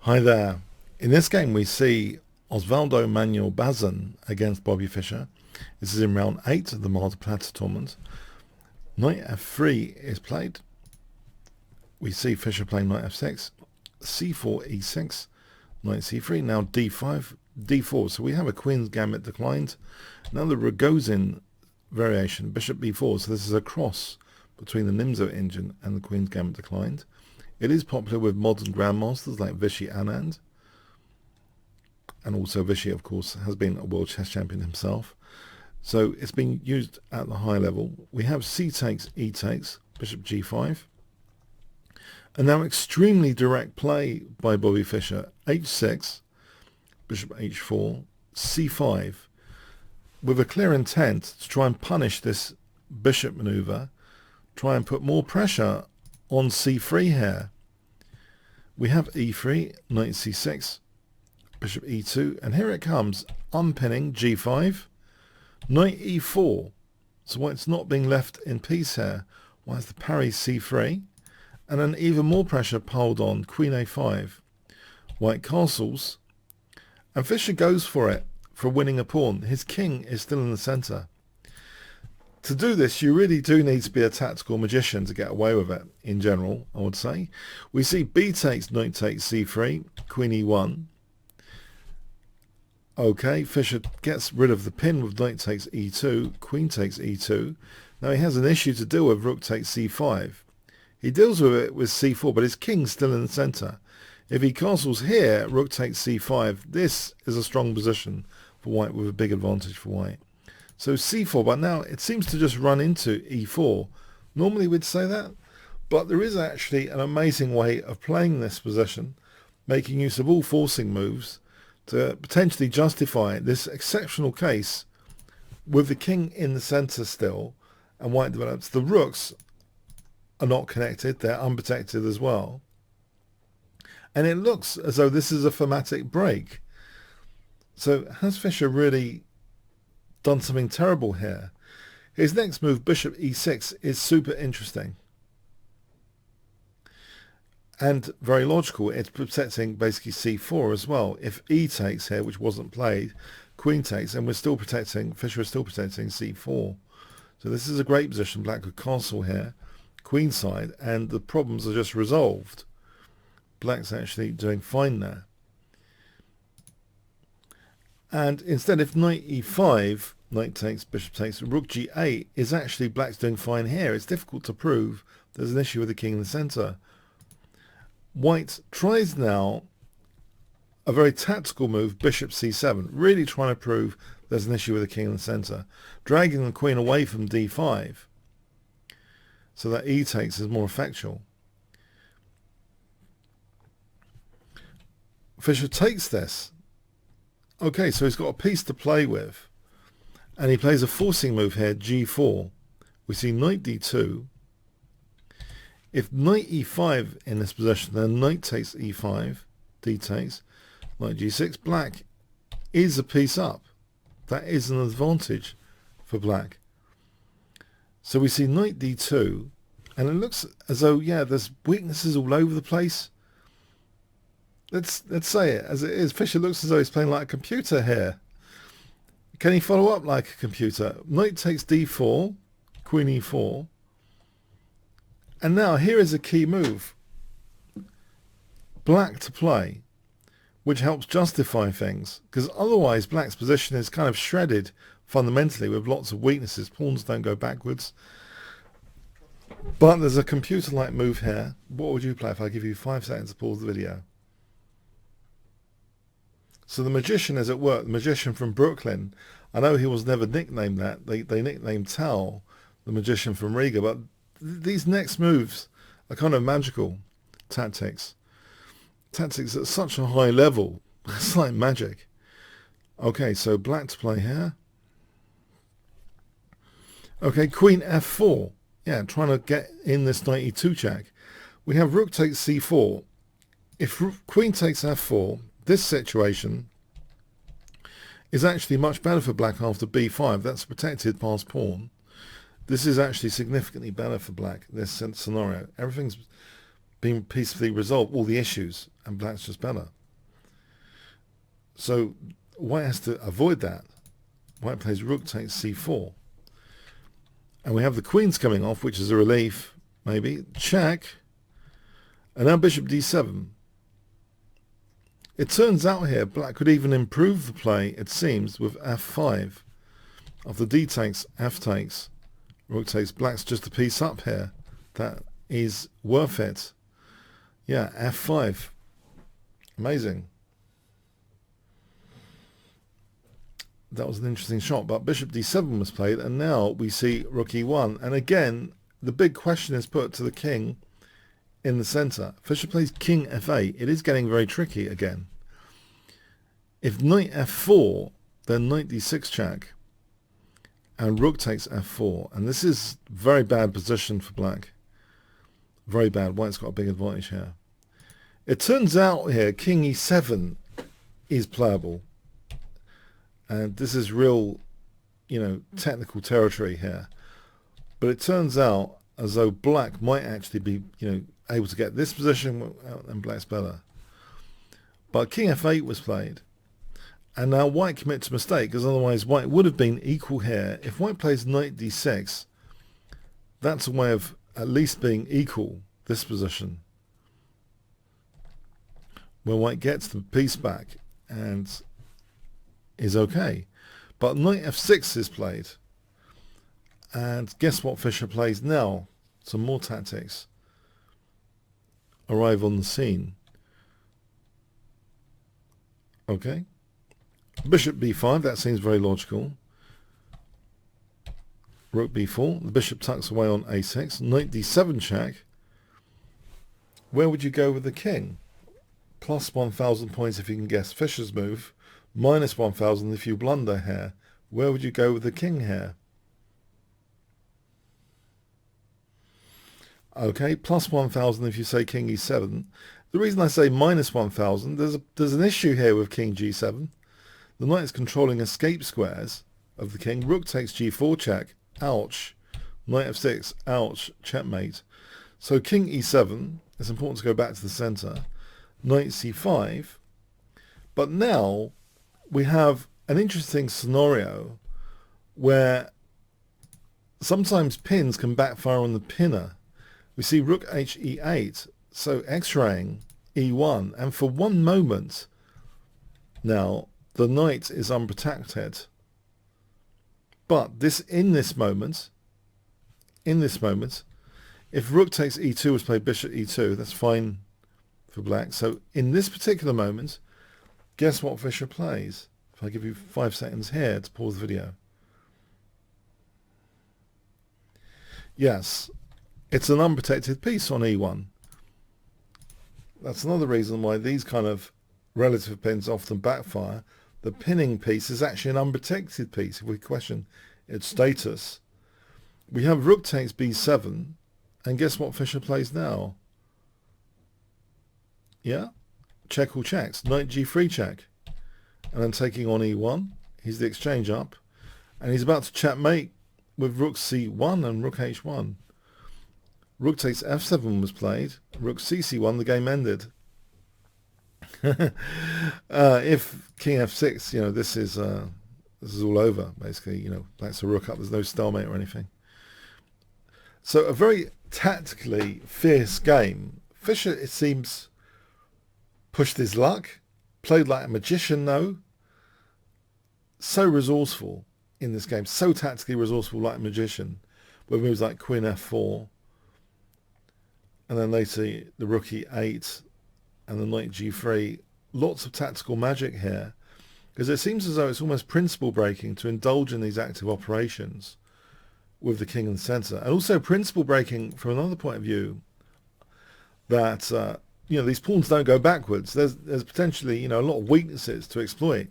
Hi there. In this game we see Osvaldo Manuel Bazan against Bobby Fischer. This is in round 8 of the Plata tournament. Knight f3 is played. We see Fischer playing knight f6, c4, e6, knight c3, now d5, d4. So we have a queen's gambit declined. Now the Rogozin variation, bishop b4. So this is a cross between the Nimzo engine and the queen's gambit declined. It is popular with modern grandmasters like Vichy Anand. And also Vichy, of course, has been a world chess champion himself. So it's been used at the high level. We have c takes, e takes, bishop g5. And now extremely direct play by Bobby Fischer. h6, bishop h4, c5. With a clear intent to try and punish this bishop maneuver. Try and put more pressure on c3 here. We have e3, knight c6, bishop e2, and here it comes, unpinning g5, knight e4. So white's not being left in peace here. White has the parry c3, and then even more pressure piled on, queen a5. White castles, and Fischer goes for it, for winning a pawn. His king is still in the centre. To do this, you really do need to be a tactical magician to get away with it, in general, I would say. We see b takes, knight takes c3, queen e1. Okay, Fischer gets rid of the pin with knight takes e2, queen takes e2. Now he has an issue to deal with, rook takes c5. He deals with it with c4, but his king's still in the centre. If he castles here, rook takes c5. This is a strong position for white with a big advantage for white. So c4, but now it seems to just run into e4. Normally we'd say that, but there is actually an amazing way of playing this position, making use of all forcing moves to potentially justify this exceptional case with the king in the centre still, and white develops. The rooks are not connected, they're unprotected as well. And it looks as though this is a thematic break. So has Fischer really done something terrible here? His next move, bishop e6, is super interesting and very logical. It's protecting basically c4 as well. If e takes here, which wasn't played, queen takes, and we're still protecting, Fischer is still protecting c4. So this is a great position. Black could castle here, queenside, and the problems are just resolved. Black's actually doing fine there. And instead, if knight e5, knight takes, bishop takes, rook g8 is actually black's doing fine here. It's difficult to prove. There's an issue with the king in the centre. White tries now a very tactical move, bishop c7, really trying to prove there's an issue with the king in the centre, dragging the queen away from d5 so that e takes is more effectual. Fischer takes this. Okay, so he's got a piece to play with, and he plays a forcing move here, g4. We see knight d2. If knight e5 in this position, then knight takes e5, d takes, knight g6. Black is a piece up. That is an advantage for black. So we see knight d2, and it looks as though, yeah, there's weaknesses all over the place. Let's say it as it is. Fischer looks as though he's playing like a computer here. Can he follow up like a computer? Knight takes d4, queen e4. And now here is a key move. Black to play, which helps justify things. Because otherwise black's position is kind of shredded fundamentally with lots of weaknesses. Pawns don't go backwards. But there's a computer-like move here. What would you play if I give you 5 seconds to pause the video? So the magician is at work, the magician from Brooklyn. I know he was never nicknamed that. They nicknamed Tal, the magician from Riga. But these next moves are kind of magical tactics. Tactics at such a high level. It's like magic. Okay, so black to play here. Okay, queen f4. Yeah, trying to get in this knight e2 check. We have rook takes c4. If queen takes f4, this situation is actually much better for black after b5. That's a protected passed pawn. This is actually significantly better for black, this scenario. Everything's been peacefully resolved, all the issues, and black's just better. So white has to avoid that. White plays rook takes c4. And we have the queens coming off, which is a relief, maybe. Check. And now bishop d7. It turns out here black could even improve the play, it seems, with f5. After d takes, f takes, rook takes. Black's just a piece up here. That is worth it. Yeah, f5. Amazing. That was an interesting shot, but bishop d7 was played, and now we see rook e1. And again, the big question is put to the king in the center. Fischer plays king f8. It is getting very tricky again. If knight f4, then knight d6 check, and rook takes f4. And this is very bad position for black. Very bad. White's got a big advantage here. It turns out here king e7 is playable. And this is real, technical territory here. But it turns out as though black might actually be, able to get this position and black's better. But king f8 was played. And now white commits a mistake, because otherwise white would have been equal here. If white plays knight d6, that's a way of at least being equal, this position, where white gets the piece back and is okay. But knight f6 is played. And guess what Fischer plays now? Some more tactics arrive on the scene. Okay. Bishop b5, that seems very logical. Rook b4, the bishop tucks away on a6. Knight d7 check. Where would you go with the king? Plus 1,000 points if you can guess Fischer's move. Minus 1,000 if you blunder here. Where would you go with the king here? Okay, plus 1,000 if you say king e7. The reason I say minus 1,000, there's an issue here with king g7. The knight is controlling escape squares of the king. Rook takes g4 check. Ouch. Knight f6. Ouch. Checkmate. So king e7. It's important to go back to the center. Knight c5. But now we have an interesting scenario where sometimes pins can backfire on the pinner. We see rook h e8, so x-raying e1, and for one moment now the knight is unprotected. But in this moment, if rook takes e2 was played bishop e2, that's fine for black. So in this particular moment, guess what Fischer plays? If I give you 5 seconds here to pause the video. Yes, it's an unprotected piece on e1. That's another reason why these kind of relative pins often backfire. The pinning piece is actually an unprotected piece if we question its status. We have rook takes b7, and guess what Fischer plays now? Yeah? Check all checks. Knight g3 check. And then taking on e1. He's the exchange up. And he's about to checkmate with rook c1 and rook h1. Rook takes f7 was played. Rook cc1, the game ended. If king f6, this is all over, basically. Black's a rook up. There's no stalemate or anything. So a very tactically fierce game. Fischer, it seems, pushed his luck. Played like a magician, though. So resourceful in this game. So tactically resourceful like a magician. With moves like queen f4. And then later the rook e8 and the knight g3. Lots of tactical magic here. Because it seems as though it's almost principle breaking to indulge in these active operations with the king in the center. And also principle breaking from another point of view that, these pawns don't go backwards. There's potentially, a lot of weaknesses to exploit.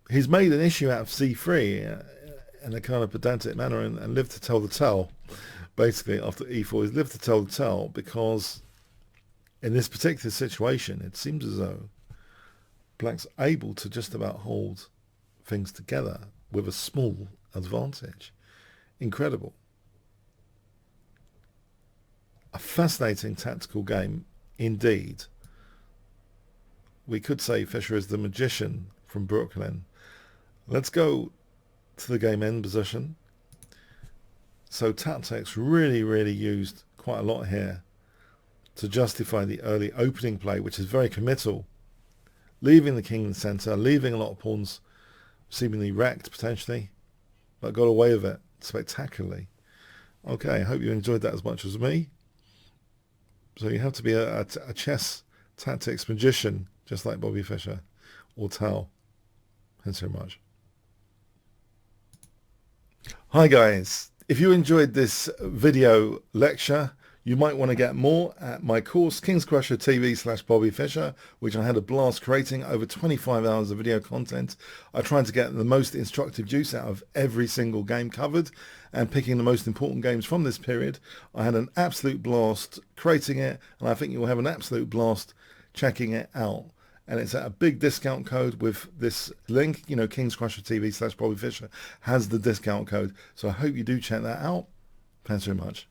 He's made an issue out of c3 in a kind of pedantic manner and lived to tell the tale. Basically, after e4, he's lived to tell the tale because in this particular situation, it seems as though black's able to just about hold things together with a small advantage. Incredible. A fascinating tactical game indeed. we could say Fischer is the magician from Brooklyn. Let's go to the game end position. So tactics really used quite a lot here to justify the early opening play, which is very committal, leaving the king in the center, leaving a lot of pawns seemingly wrecked potentially, but got away with it spectacularly. Okay, I hope you enjoyed that as much as me. So you have to be a chess tactics magician, just like Bobby Fischer or Tal. Thanks very much. Hi guys, if you enjoyed this video lecture, you might want to get more at my course, Kingscrusher TV/Bobby Fischer, which I had a blast creating, over 25 hours of video content. I tried to get the most instructive juice out of every single game covered and picking the most important games from this period. I had an absolute blast creating it, and I think you'll have an absolute blast checking it out. And it's at a big discount code with this link, you know, Kingscrusher TV/Bobby Fischer has the discount code. So I hope you do check that out. Thanks very much.